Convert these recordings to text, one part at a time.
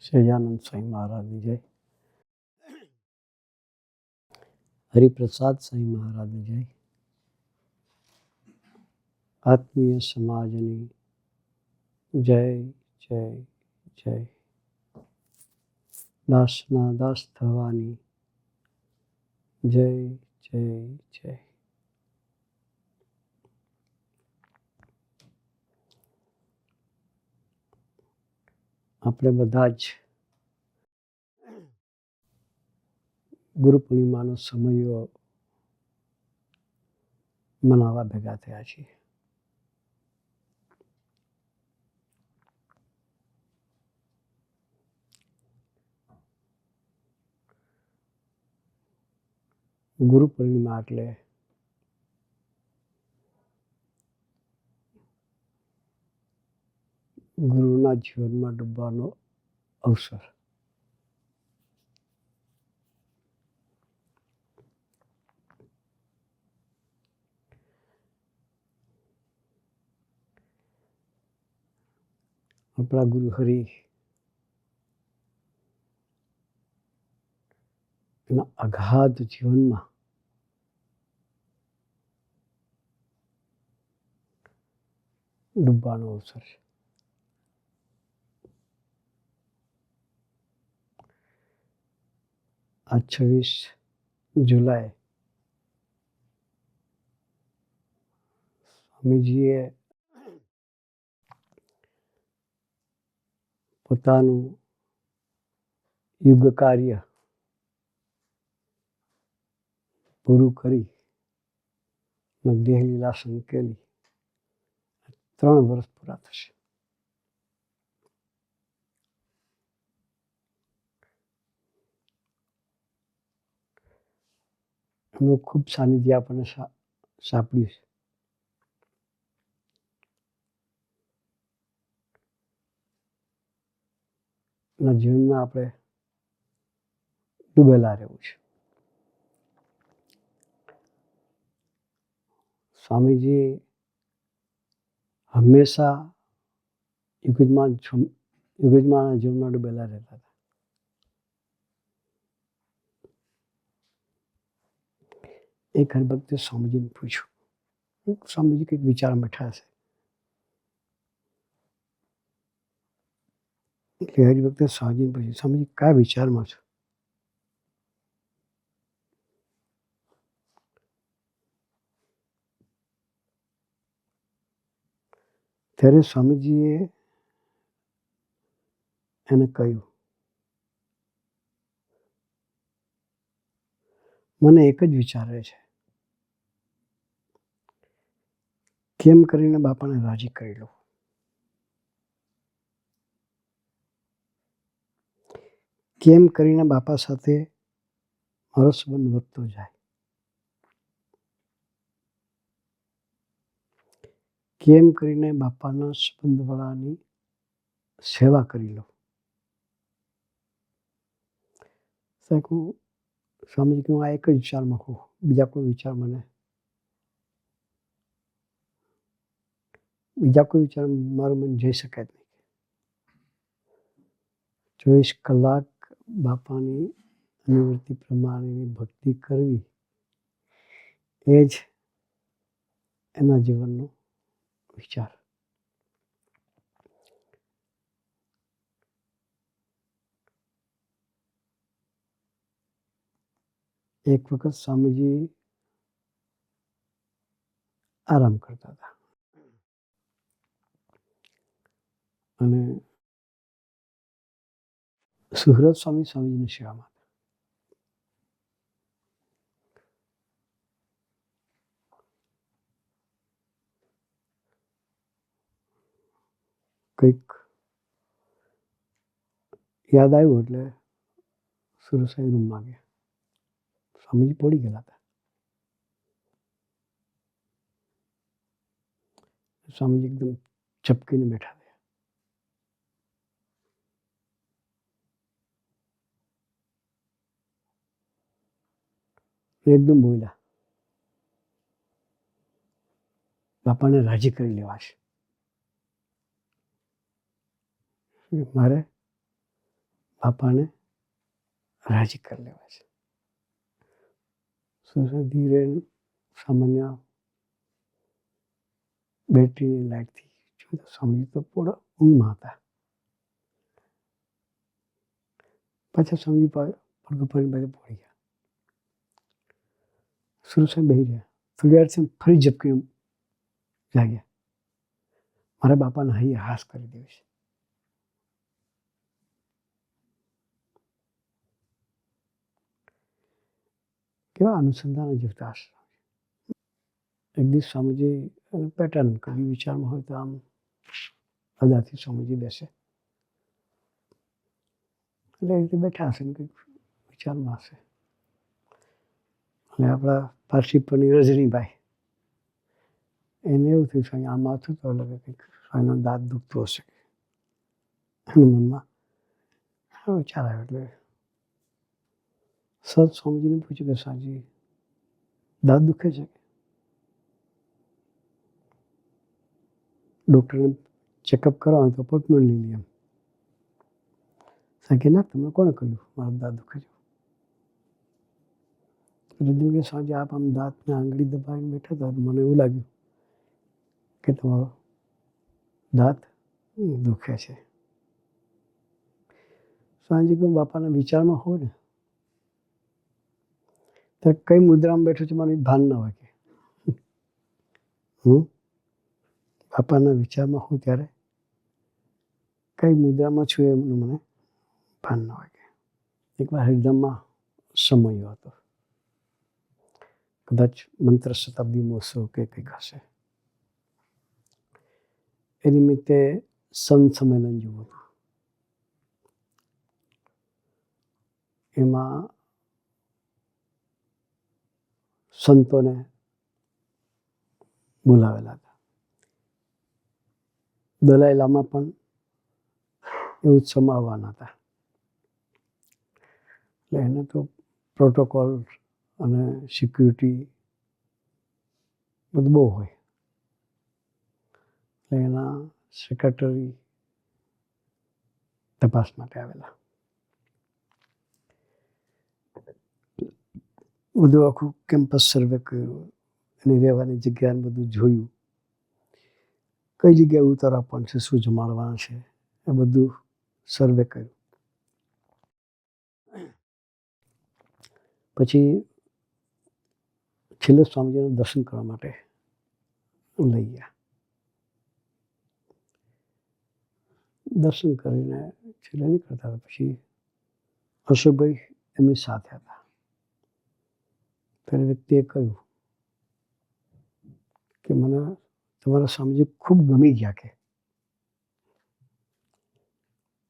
સહજાનંદ સ્વામી મહારાજની જય, હરિપ્રસાદ સ્વામી મહારાજની જય, આત્મીય સમાજની જય જય જય, દાસના દાસ થવાની જય જય જય. આપણે બધા જ ગુરુ પૂર્ણિમાનો સમયો મનાવવા ભેગા થયા છીએ. ગુરુ પૂર્ણિમા એટલે ગુરુના જીવનમાં ડૂબવાનો અવસર. આપણા ગુરુ હરિ એના અગાધ જીવનમાં ડૂબવાનો અવસર છે. આ 26 જુલાઈ સ્વામીજીએ પોતાનું યુગ કાર્ય પૂરું કરી દેહ લીલા સંકેલી 3 વર્ષ પૂરા થશે. એમનું ખૂબ સાનિધ્ય આપણને સાંપડ્યું છે. એના જીવનમાં આપણે ડૂબેલા રહેવું છે. સ્વામીજી હંમેશા યુગજમાના જીવનમાં ડૂબેલા રહેતા હતા. એક હરિભક્તે સ્વામીજીને પૂછ્યું, સ્વામીજી કંઈક વિચાર બેઠા હશે. એટલે હરિભક્તે સ્વામીજીને પૂછ્યું, સ્વામીજી કયા વિચારમાં છો? ત્યારે સ્વામીજીએ એને કહ્યું, મને એક જ વિચાર રહે છે, કેમ કરીને બાપાને રાજી કરી લો, કેમ કરીને બાપા સાથે મારો સંબંધ વધતો જાય, કેમ કરીને બાપાના સંબંધવાળાની સેવા કરી લો. સ્વામીજી કહ્યું, આ એક જ વિચારમાં કહું, બીજા કોઈ વિચાર મારું મન જઈ શકે જ નહીં. 24 કલાક બાપાની અનુવૃત્તિ પ્રમાણેની ભક્તિ કરવી એ જ એના જીવનનો વિચાર. એક વખત સ્વામીજી આરામ કરતા હતા અને સુહૃદ સ્વામીજીની સેવામાં કંઈક યાદ આવ્યું એટલે સુહૃદ સ્વામી રૂમમાં ગયા. સ્વામીજી પડી ગયેલા હતા. સ્વામીજી એકદમ ચપકીને બેઠા થયા. એકદમ બોલ્યા, બાપાને રાજી કરી લેવા છે. મારે બાપાને રાજી કરી લેવા છે. ધીરે સામાન્ય બેટરીની લાઇટથી જોયું સ્વામીજી તો પૂરા ઊંઘમાં હતા. પાછા સ્વામીજી પડઘો ફરીને પાછા પડી ગયા. સુરત સાહેબ બેસી રહ્યા. થોડી વાર છે ફરી ઝપકી જાગ્યા. મારા બાપાને હૈયે હાસ કરી દેવું છે. કેવા અનુસંધાન જીવતા હશે. એક દિવસ સ્વામીજી પેટર્ન કદી વિચારમાં હોય તો આમ અદાથી સ્વામીજી બેસે. એટલે એ રીતે બેઠા હશે ને કંઈક વિચારમાં હશે. અને આપણા પારસીપની રજનીભાઈ એને એવું થયું સ્વામી આમ માથું તો લાગે કંઈક સ્વામીનો દાંત દુખતો હશે. એના મનમાં વિચાર આવ્યો એટલે સત સ્વામીજીને પૂછ્યું કે સ્વામીજી દાંત દુખે છે? ડૉક્ટરને ચેકઅપ કરાવો તો અપોઇન્ટમેન્ટ લઈ લે એમ. સાહેબ કે ના તમને કોણે કહ્યું મારું દાંત દુખે છે? રજની કે સ્વામીજી આપ આમ દાંતને આંગળી દબાવીને બેઠા હતા મને એવું લાગ્યું કે તમારો દાંત દુખે છે. સ્વામીજી કહું બાપાના વિચારમાં હોય ને ત્યારે કઈ મુદ્રામાં બેઠું છે મને ભાન ના હોય કે હું બાપાના વિચારમાં હું ત્યારે કઈ મુદ્રામાં છું એમનું મને ભાન ના હોય કે એકવાર હરિધામમાં સમય હતો. કદાચ મંત્ર શતાબ્દી મહોત્સવ કે કંઈક હશે. એ નિમિત્તે સંત સંમેલન જેવું હતું. એમાં સંતોને બોલાવેલા હતા. દલાઈ લામા પણ એ ઉત્સવમાં આવવાના હતા. એટલે એને તો પ્રોટોકોલ અને સિક્યુરિટી બધું બહુ હોય. એટલે એના સેક્રેટરી તપાસ માટે આવેલા. બધું આખું કેમ્પસ સર્વે કર્યું, એની રહેવાની જગ્યાને બધું જોયું, કઈ જગ્યાએ ઉતાર આપવાનું છે, શું જમાડવાનું છે, એ બધું સર્વે કર્યું. પછી છેલ્લે સ્વામીજીનું દર્શન કરવા માટે લઈ ગયા. દર્શન કરીને છેલ્લે નીકળતા હતા. પછી અશોકભાઈ એમની સાથે હતા. ત્યારે વ્યક્તિએ કહ્યું કે મને તમારા સ્વામીજી ખૂબ ગમી ગયા કે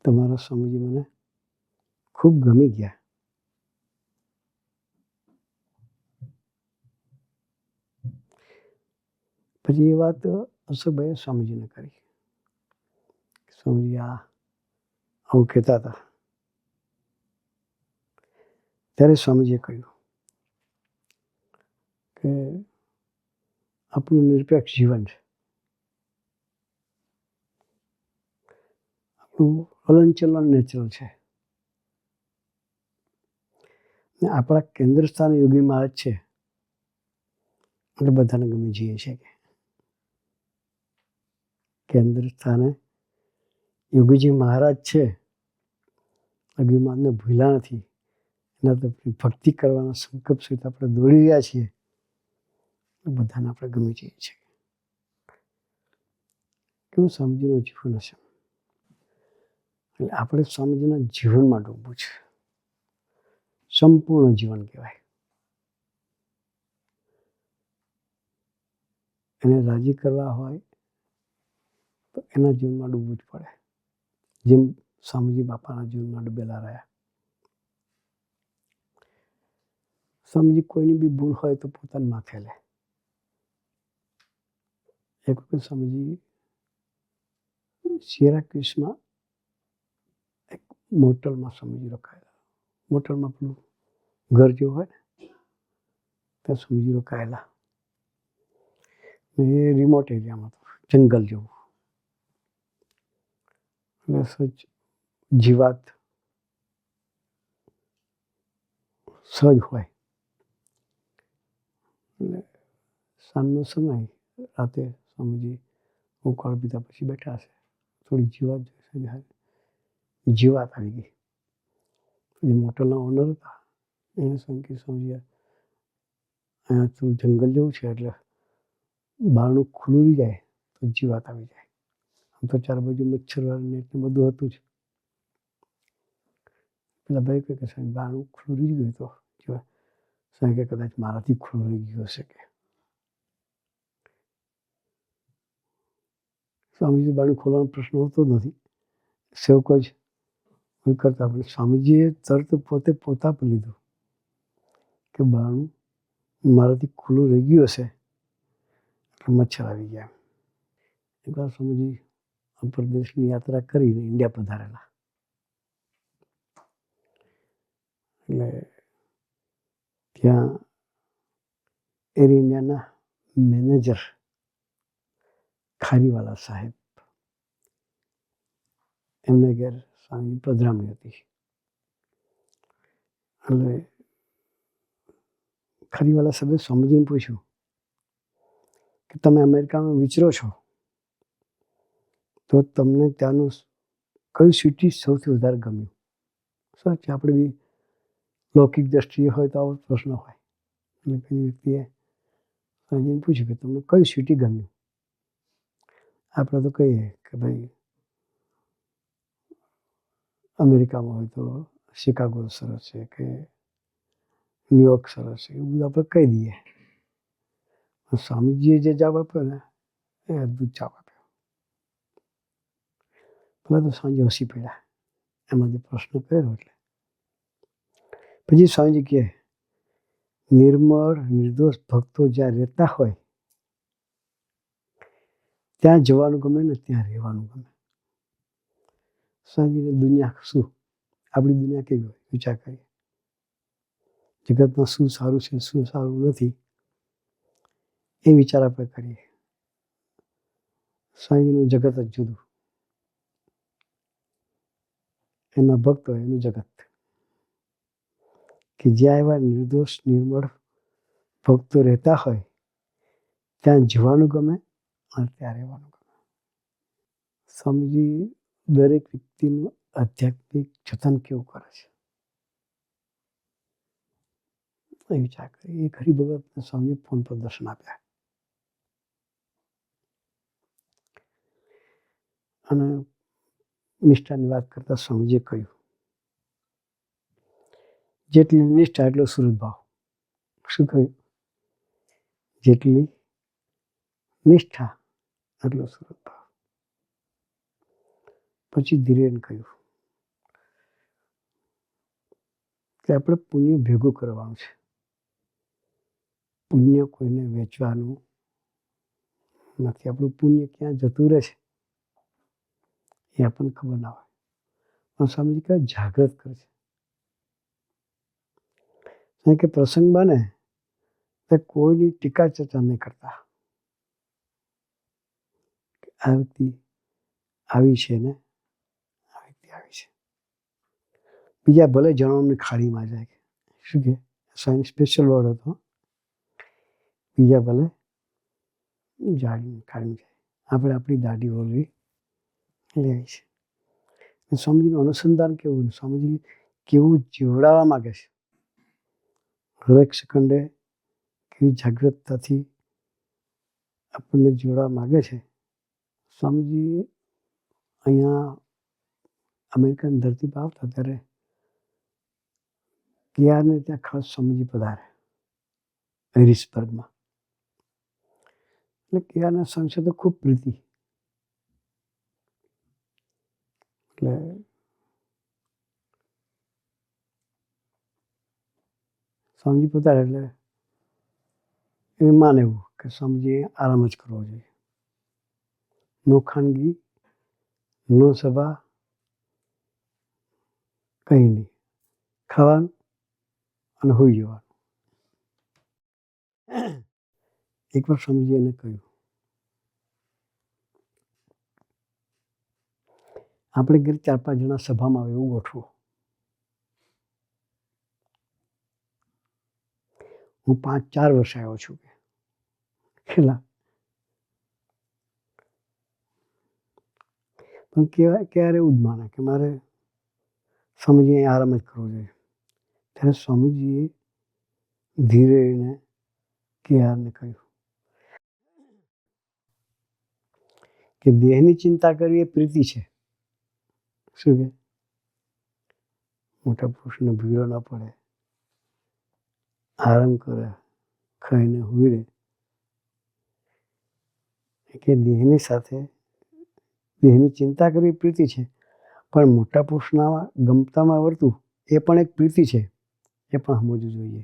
તમારા સ્વામીજી મને ખૂબ ગમી ગયા. પછી એ વાત અશોકભાઈએ સ્વામીજીને કરી. સ્વામીજી આવું કહેતા હતા. ત્યારે સ્વામીજીએ કહ્યું કે આપણું નિરપેક્ષ જીવન છે. આપણું હલનચલન નેચરલ છે. ને આપણા કેન્દ્ર સ્થાન યોગી મહારાજ છે એટલે બધાને ગમી જઈએ છે કે કેન્દ્ર સ્થાને યોગીજી મહારાજ છે. યોગી મહારાજને ભૂલ્યા નથી. એના તો ભક્તિ કરવાના સંકલ્પ સહિત આપણે દોડી રહ્યા છીએ. બધાને આપણે ગમી જઈએ છીએ. કેવું સ્વામીજીનું જીવન હશે. એટલે આપણે સ્વામીજીના જીવનમાં ડૂબવું છે. સંપૂર્ણ જીવન કહેવાય. એને રાજી કરવા હોય તો એના જીવનમાં ડૂબવું જ પડે. જેમ સ્વામીજી બાપાના જીવનમાં ડૂબેલા રહ્યા. સ્વામીજી કોઈની બી ભૂલ હોય તો પોતાને માથે લે. એક વખત સ્વામીજી સિરાકીસમાં એક મોટલમાં સ્વામીજી રોકાયેલા. મોટલમાં પેલું ઘર જેવું હોય ને ત્યાં સ્વામીજી રોકાયેલા. એ રિમોટ એરિયામાં હતું, જંગલ જેવું. એટલે સચ જીવાત સહજ હોય. એટલે સાંજનો સમય, રાતે સ્વામીજી ઉકાળ પીધા પછી બેઠા હશે. થોડી જીવાત આવી ગઈ. જે મોટલના ઓનર હતા એને સ્વામી સ્વામીજી અહીંયા થોડું જંગલ જેવું છે એટલે બારણું ખુલ્લું રહી જાય તો જીવાત આવી જાય. આમ તો ચાર બાજુ મચ્છર નેટ ને બધું હતું જ. પેલા ભાઈ કહે કે સાહેબ બારણું ખુલ્લું રહી ગયું તો જીવાત. સાહેબ કે કદાચ મારાથી ખુલ્લું રહી ગયું હશે કે. સ્વામીજી બારણું ખોલવાનો પ્રશ્ન હોતો જ નથી. સેવકો જ કરતા, પણ સ્વામીજીએ તરત પોતે પોતા પર લીધું કે બારણું મારાથી ખુલ્લું રહી ગયું હશે એટલે મચ્છર આવી ગયા. એકવાર સ્વામીજી પ્રદેશની યાત્રા કરીને ઇન્ડિયા પધારેલા. એટલે ત્યાં એર ઇન્ડિયાના મેનેજર ખારીવાલા સાહેબ એમને ઘેર સ્વામી પધરામણી હતી. એટલે ખારીવાલા સાહેબે સ્વામીજીને પૂછ્યું કે તમે અમેરિકામાં વિચરો છો તો તમને ત્યાંનું કયું સિટી સૌથી વધારે ગમ્યું? સાચે આપણે બી લૌકિક દ્રષ્ટિએ હોય તો આવો પ્રશ્ન હોય. એટલે પેલી વ્યક્તિએ સ્વામીજીને પૂછ્યું કે તમને કયું સિટી ગમ્યું? આપણે તો કહીએ કે ભાઈ અમેરિકામાં હોય તો શિકાગો સરસ છે કે ન્યુયોર્ક સરસ છે, એવું બધું આપણે કહી દઈએ. સ્વામીજીએ જે જવાબ આપ્યો ને એ અદ્ભુત જવાબ આપ્યો. પહેલાં તો સ્વામીજી હસી પડ્યા એમાંથી પ્રશ્ન કર્યો એટલે. પછી સ્વામીજી કહે નિર્મળ નિર્દોષ ભક્તો જ્યાં રહેતા હોય ત્યાં જવાનું ગમે ને ત્યાં રહેવાનું ગમે. સ્વામીજીને દુનિયા શું, આપણી દુનિયા કેવી હોય વિચાર કરીએ. જગતમાં શું સારું છે શું સારું નથી એ વિચાર આપણે કરીએ. સ્વામીજીનું જગત જ જુદું, એના ભક્ત હોય એનું જગત. કે જ્યાં એવા નિર્દોષ નિર્મળ ભક્તો રહેતા હોય ત્યાં જવાનું ગમે અને ત્યાં રહેવાનું ગમે. સ્વામીજી દરેક વ્યક્તિનું આધ્યાત્મિક જતન કેવું કરે છે એ વિચાર કરીએ. એક હરિભગતને સ્વામીએ ફોન પર દર્શન આપ્યા અને નિષ્ઠાની વાત કરતા સ્વામીજીએ કહ્યું જેટલી નિષ્ઠા એટલો સુરત ભાવ. શું કહ્યું? જેટલી નિષ્ઠા એટલો સુરત ભાવ. પછી ધીરેન કહ્યું કે આપણે પુણ્ય ભેગું કરવાનું છે. પુણ્ય કોઈને વેચવાનું નથી. આપણું પુણ્ય ક્યાં જતું રહે છે એ આપણને ખબર ના હોય. પણ સ્વામીજી કહે જાગૃત કરે છે કે પ્રસંગ બને તો કોઈની ટીકા ચર્ચા નહીં કરતા. આ વ્યક્તિ આવી છે ને આ વ્યક્તિ આવી છે. બીજા ભલે જણોની ખાડીમાં જાય. શું કે સ્વામી સ્પેશિયલ વર્ડ હતો. બીજા ભલે જાડીને ખાડીમાં જાય, આપણે આપણી દાઢી ઓળવી લેવી છે. સ્વામીજીનું અનુસંધાન કેવું, સ્વામીજી કેવું જીવડાવવા માગે છે. હરેક સેકન્ડે કેવી જાગૃતતાથી આપણને જોડવા માગે છે. સ્વામીજી અહીંયા અમેરિકન ધરતી પર આવતા ત્યારે કિયારને ત્યાં ખાસ સ્વામીજી પધારે હેરિસબર્ગમાં. એટલે કિયારના સ્વામી સાથે ખૂબ પ્રીતિ. એટલે સ્વામીજી પધારે એટલે એ માને એવું કે સ્વામીજીએ આરામ જ કરવો જોઈએ. નો ખાનગી, નો સભા, કંઈ નહીં. ખાવાનું અને હોઈ જવાનું. એકવાર સ્વામીજી એને કહ્યું આપણે ઘરે 4-5 જણા સભામાં આવે એવું ગોઠવો. હું 5-4 વર્ષે આવ્યો છું કે કેટલા પણ ક્યારે એવું જ માને કે મારે સ્વામીજી અહીં આરામ જ કરવો જોઈએ. ત્યારે સ્વામીજીએ ધીરે રહીને કેઆરને કહ્યું કે દેહની ચિંતા કરવી એ પ્રીતિ છે. શું કે મોટા પુરુષને ભીડો ન પડે, આરામ કરે, ખાઈને હુઈ રહે કે દેહની સાથે દેહની ચિંતા કરવી પ્રીતિ છે, પણ મોટા પુરુષના ગમતામાં વર્તું એ પણ એક પ્રીતિ છે. એ પણ સમજવું જોઈએ.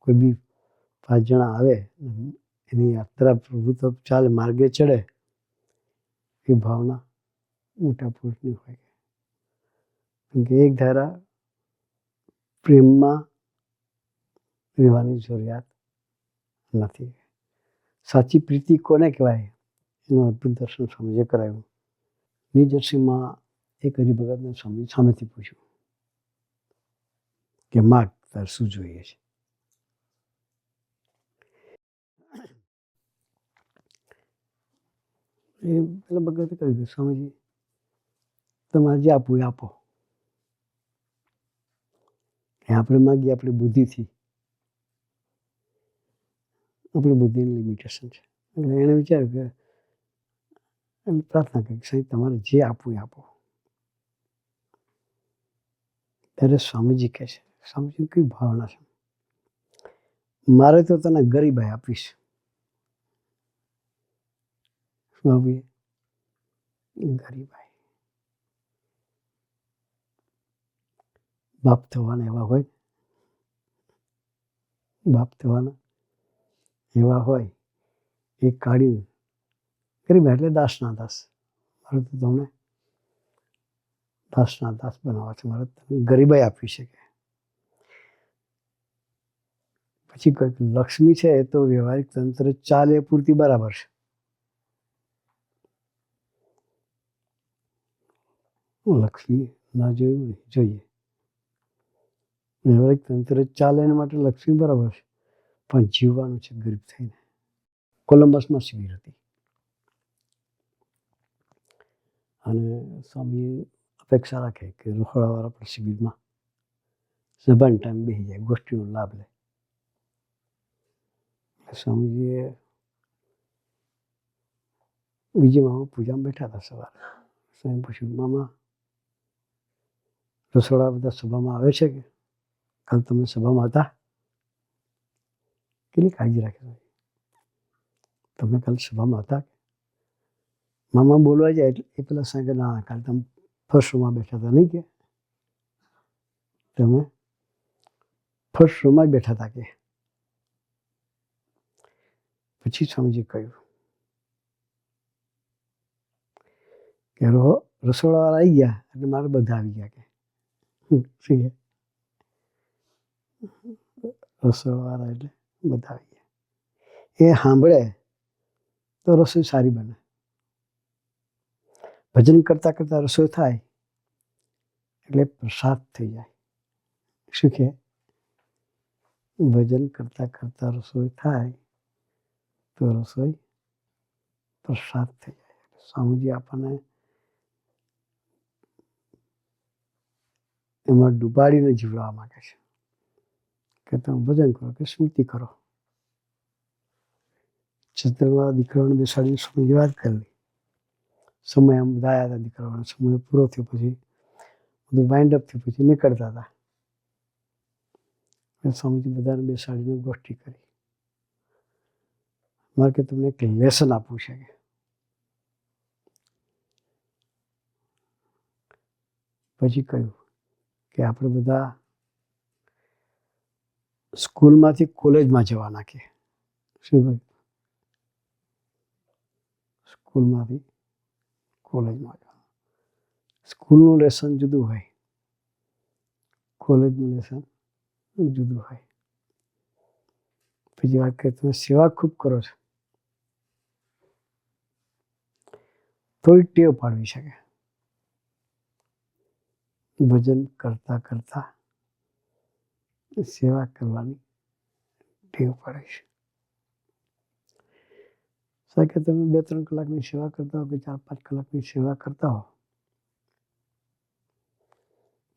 કોઈ બી 5 જણા આવે એની યાત્રા પ્રભુ તો ચાલે માર્ગે ચડે એ ભાવના મોટા પુરુષની હોય. કેમ કે એક ધારા પ્રેમમાં રહેવાની જરૂરિયાત નથી. સાચી પ્રીતિ કોને કહેવાય એનું અદ્ભુત દર્શન સ્વામીએ કરાવ્યું. ન્યૂજર્સીમાં એક હરિભગતને સ્વામી સામેથી પૂછ્યું કે માગ તાર શું જોઈએ છે. એ પેલા ભગતે કહ્યું કે સ્વામીજી તમારે જે આપવું એ આપો. આપણે માગીએ આપણી બુદ્ધિથી, આપણી બુદ્ધિની લિમિટેશન છે. એટલે એણે વિચાર્યું કે એમ પ્રાર્થના કરી કે સાહેબ તમારે જે આપવું એ આપો. ત્યારે સ્વામીજી કહે છે, સ્વામીજી કઈ ભાવના છે, મારે તો તને ગરીબાઈ આપીશ. શું આપીએ? ગરીબાઈ. બાપ થવાના એવા હોય, બાપ થવાના એવા હોય એ કાઢી ગરીબાઈ એટલે દાસના દાસ. મારે તો તમને દાસના દાસ બનાવવા છે, મારે તમને ગરીબાઈ આપવી છે. પછી કંઈક લક્ષ્મી છે એ તો વ્યવહારિક તંત્ર ચાલે એ પૂરતી બરાબર છે. લક્ષ્મી ના જોયું નહીં, જોઈએ. વ્યવહારિક તંત્ર ચાલે એના માટે લક્ષ્મી બરાબર છે, પણ જીવવાનું છે ગરીબ થઈને. કોલંબસમાં શિબિર હતી અને સ્વામી અપેક્ષા રાખે કે રખોડાવાળા પણ શિબિરમાં સભાન ટાઈમ બેસી જાય, ગોષ્ઠીનો લાભ લે. સ્વામીજીએ બીજી મામા પૂજામાં બેઠા હતા સવારે. સ્વામી પૂછ્યું, મામા રસોડા બધા સભામાં આવે છે કે કાલ તમે સભામાં હતા? કેટલી કાળજી રાખે તમે કાલ સભામાં હતા? મામા બોલવા જાય એટલે એ પેલા સાંગે ના કાલ તમે ફર્સ્ટ રૂમમાં બેઠા હતા નહીં કે તમે ફર્સ્ટ રૂમમાં જ બેઠા હતા કે. પછી સ્વામીજી કહ્યું કે રસોડાવાળા આવી ગયા એટલે મારે બધા આવી ગયા કે. શું કે રસોડાવાળા એટલે બધા આવી ગયા. એ સાંભળે તો રસોઈ સારી બને. ભજન કરતાં કરતાં રસોઈ થાય એટલે પ્રસાદ થઈ જાય. શું કે ભજન કરતાં કરતાં રસોઈ થાય તો રસોઈ પ્રસાદ થઈ જાય. સ્વામીજી આપણને એમાં ડૂબાડીને જીવડાવવા માંગે છે કે તમે ભજન કરો કે સ્મૃતિ કરો. છત્રવાળા દીકરાઓને બેસાડીને સ્વામીજી વાત કરેલી. સમય આમ બધા આવ્યા હતા દીકરાઓનો, સમય પૂરો થયો પછી બધું વાઇન્ડ અપ થયું પછી નીકળતા હતા. સ્વામીજી બધાને બેસાડીને ગોષ્ઠી કરી. મારે કે તમને એક લેસન આપવું છે કે પછી કહ્યું કે આપણે બધા સ્કૂલમાંથી કોલેજમાં જવાના કે. શું કહ્યું? સ્કૂલમાંથી કોલેજમાં જવાનું. સ્કૂલનું લેસન જુદું હોય, કોલેજનું લેસન જુદું હોય. બીજી વાત કરીએ તમે સેવા ખૂબ કરો છો, થોડી ટેવ પાડવી શકે. ભજન કરતાં કરતાં સેવા કરવાની ટેવ પડે છે. કારણ કે તમે 2-3 કલાકની સેવા કરતા હો કે 4-5 કલાકની સેવા કરતા હો,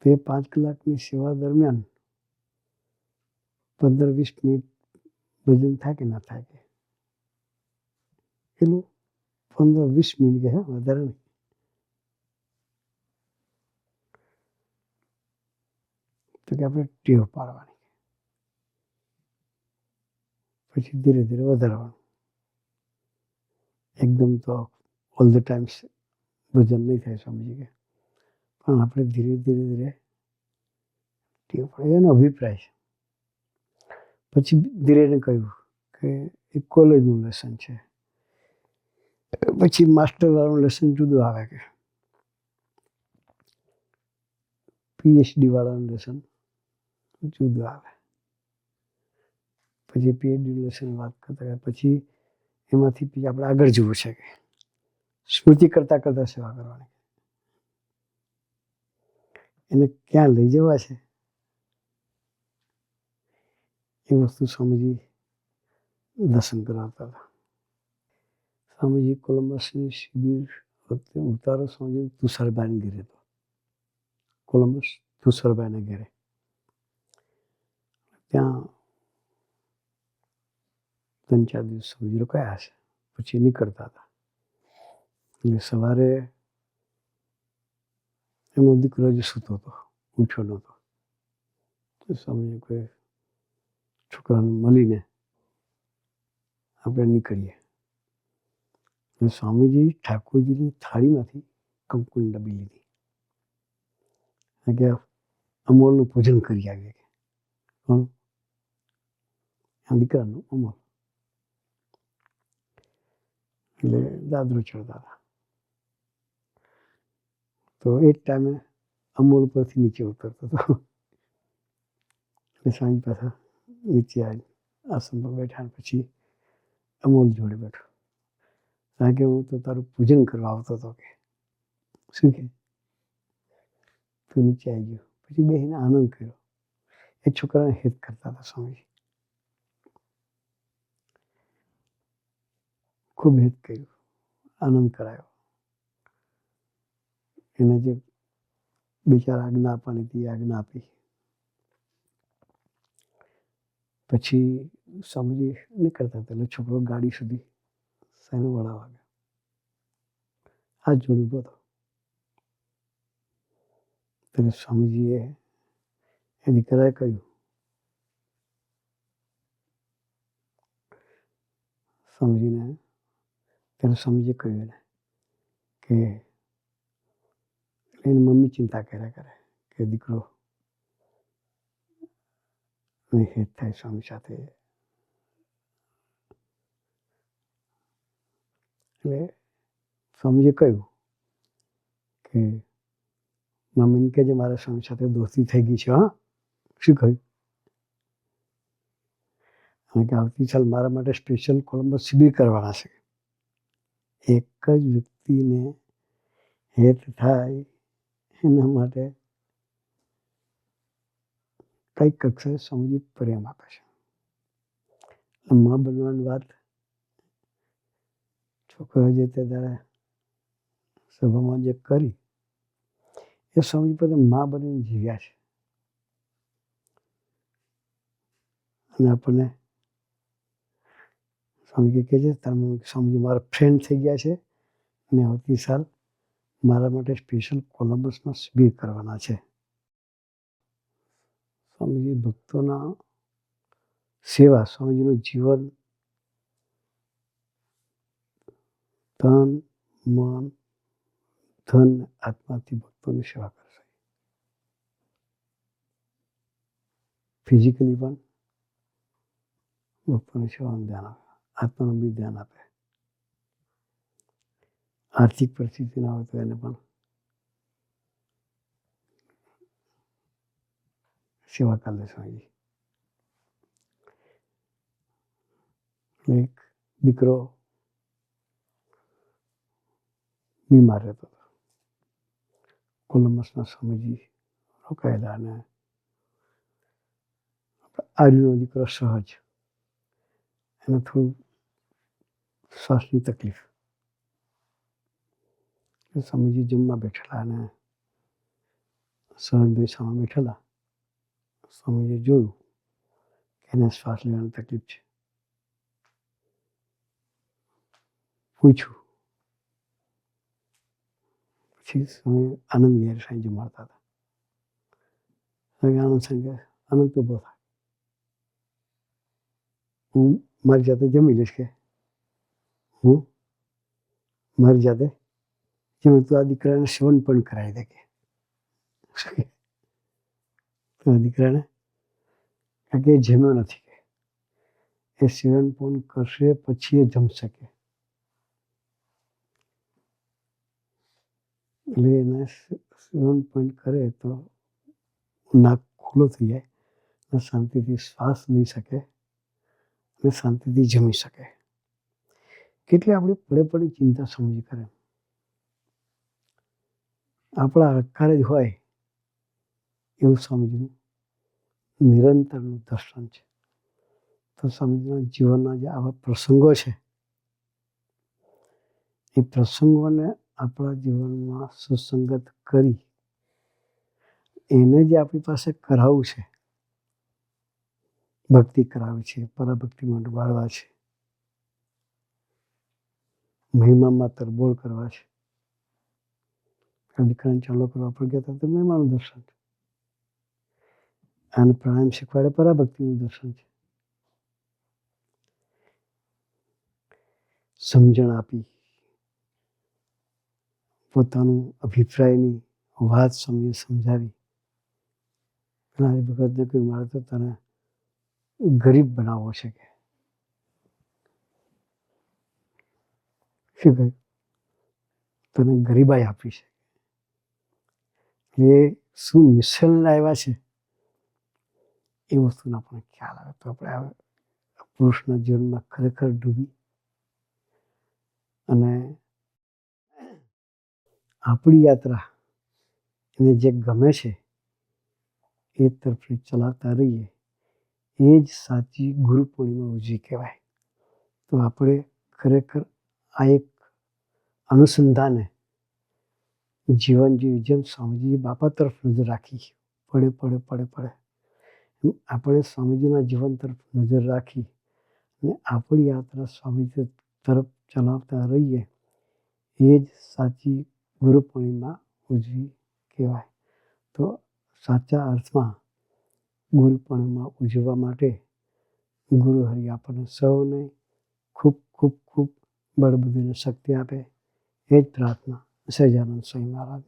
તે 5 કલાકની સેવા દરમિયાન 15-20 મિનિટ ભજન થાય કે ના થાય કે એટલું 15-20 મિનિટ કે વધારે નહીં. તો કે આપણે ટેવ પાડવાની, પછી ધીરે ધીરે વધારવાનું. એકદમ તો ઓલ ધ ટાઈમ્સ ભજન નહીં થાય સ્વામીજી કે, પણ આપણે ધીરે ધીરે ટેવ પડે એનો અભિપ્રાય છે. પછી ધીરે એને કહ્યું કે એક કોલેજનું લેસન છે, પછી માસ્ટરવાળું લેસન જુદું આવે કે પીએચડી વાળાનું લેસન જુદું આવે. પછી પીએચડી લેસન વાત કરતા પછી એમાંથી પછી આપણે આગળ જવું છે કે સ્મૃતિ કરતાં કરતાં સેવા કરવાની. એને ક્યાં લઈ જવા છે એ વસ્તુ સ્વામીજી દર્શન કરાવતા હતા. સ્વામીજી કોલંબસની શિબિર વખતે ઉતારો સ્વામીજી તુષારબાઈને ઘેરે હતો. કોલંબસ તુષારબાઈને ઘેરે ત્યાં 3-4 દિવસ સ્વામીજી રોકાયા હશે. પછી નીકળતા હતા. એટલે સવારે એનો દીકરો હજી સૂતો હતો, ઉઠ્યો નહોતો. તો સ્વામીજી કોઈ છોકરાને મળીને આપણે નીકળીએ. એટલે સ્વામીજી ઠાકોરજીની થાળીમાંથી કંકુની ડબ્બી લીધી. કે અમોલનું પૂજન કરી આવીએ. પણ આ દીકરાનું અમોલ એટલે દાદરો ચડતા હતા. તો એ જ ટાઈમે અમોલ પરથી નીચે ઉતરતો હતો. એટલે સ્વામી પાછા નીચે આવી આસન પર બેઠા. પછી અમોલ જોડે બેઠો. કારણ કે હું તો તારું પૂજન કરવા આવતો હતો કે શું કે તું નીચે આવી ગયો. પછી બેસીને આનંદ કર્યો. એ છોકરાને હેત કરતા હતા સ્વામીજી. ખૂબ હેત કર્યું, આનંદ કરાયો. એને જે બિચારા આજ્ઞા આપવાની હતી એ આજ્ઞા આપી. પછી સ્વામીજી નીકળતા હતા એટલે છોકરો ગાડી સુધી સાઈન વળાવવા ગયો. હાથ જોડી ઊભો હતો. ત્યારે સ્વામીજીએ એ દીકરાએ કહ્યું, સ્વામીજીને ત્યારે સ્વામીજીએ કહ્યું એને કે એની મમ્મી ચિંતા કર્યા કરે કે દીકરો હેત થાય સ્વામી સાથે. એટલે સ્વામીજીએ કહ્યું કે મમ્મીને કહેજે મારા સ્વામી સાથે દોસ્તી થઈ ગઈ છે. હા, શું કહ્યું? અને કે આવતી સાલ મારા માટે સ્પેશિયલ કોલંબસ શિબિર કરવાના છે. એક જ વ્યક્તિને હેત થાય એના માટે કઈ કક્ષાએ સ્વામીજી પ્રેમ આપે છે. મા બનવાની વાત છોકરા જે તે દાડે સભામાં જે કરી એ સ્વામીજી પોતે મા બનીને જીવ્યા છે. અને આપણને સ્વામીજી કહે છે સ્વામીજી મારા ફ્રેન્ડ થઈ ગયા છે અને આવતી સાલ મારા માટે સ્પેશિયલ કોલંબસમાં શિબિર કરવાના છે. સ્વામીજી ભક્તોના સેવા, સ્વામીજીનું જીવન તન, મન, ધન, આત્માથી ભક્તોની સેવા કરશે. ફિઝિકલી પણ ભક્તોની સેવાનું ધ્યાન આપે, આત્માનું બી ધ્યાન આપે. આર્થિક પરિસ્થિતિ ના હોય તો એને પણ સેવા કરે સ્વામીજી. એક દીકરો બીમાર રહેતો હતો. કોલંબસના સ્વામીજી રોકાયેલા અને આર્યુનો દીકરો સહજ, એને થોડું શ્વાસની તકલીફ. સ્વામીજી જમવા બેઠેલા અને સહજભાઈ સામે બેઠેલા. સ્વામીજીએ જોયું કે એને શ્વાસ લેવાની તકલીફ છે. પૂછ્યું. પછી સ્વામી આનંદ વિહારી સાંઈ જમાડતા હતા. આનંદ સાંઈ આનંદ તો બહુ થાય, હું મારી જાતે જમી લઈશ કે હું મારી જાતે જેમ તું આ દીકરાને સેવન પણ કરાવી દે કે તું આ દીકરાને, કારણ કે એ જમ્યો નથી કે એ સેવન પણ કરશે પછી એ જમશે કે. એટલે એને સેવન પોઈન્ટ કરે તો નાક ખુલ્લો થઈ જાય અને શાંતિથી શ્વાસ લઈ શકે અને શાંતિથી જમી શકે. કેટલી આપણી પડે પડે ચિંતા સમજી કરે. આપણા આકાર જ હોય એવું સ્વામીજીનું નિરંતરનું દર્શન છે. તો સ્વામીજીના જીવનના જે આવા પ્રસંગો છે એ પ્રસંગોને આપણા જીવનમાં સુસંગત કરી એને જે આપણી પાસે કરાવવું છે, ભક્તિ કરાવી છે, પરાભક્તિમાં ડુબાડવા છે, મહિમામાં તરબોળ કરવા છે. દીકરાને ચાલો કરવા પર ગયા હતા તો મહિમાનું દર્શન છે. અને પ્રાણાયામ શીખવાડે પરાભક્તિનું દર્શન છે. સમજણ આપી, પોતાનું અભિપ્રાયની વાત સમજાવી. પેલા હરિભગતને કહ્યું મારે તો તને ગરીબ બનાવવો છે કે શું કહ્યું? તને ગરીબાઈ આપી છે. એ શું મિશન લાવ્યા છે એ વસ્તુનો આપણને ખ્યાલ આવે તો આપણે પુરુષના જીવનમાં ખરેખર ડૂબી અને આપણી યાત્રા એને જે ગમે છે એ તરફ ચલાવતા રહીએ. એ જ સાચી ગુરુ પૂર્ણિમા ઉજવી કહેવાય. તો આપણે ખરેખર આ એક અનુસંધાને જીવન જીવી, જેમ સ્વામીજી બાપા તરફ નજર રાખી પડે પડે પડે પડે આપણે સ્વામીજીના જીવન તરફ નજર રાખી અને આપણી યાત્રા સ્વામીજી તરફ ચલાવતા રહીએ. એ જ સાચી ગુરુ પૂર્ણિમા ઉજવી કહેવાય. તો સાચા અર્થમાં ગુરુ પૂર્ણિમા ઉજવવા માટે ગુરુ હરિ આપણને સૌને ખૂબ ખૂબ ખૂબ બળબુદ્ધિ અને શક્તિ આપે. એ જ પ્રાર્થના. સહજાનંદ સ્વામી મહારાજ.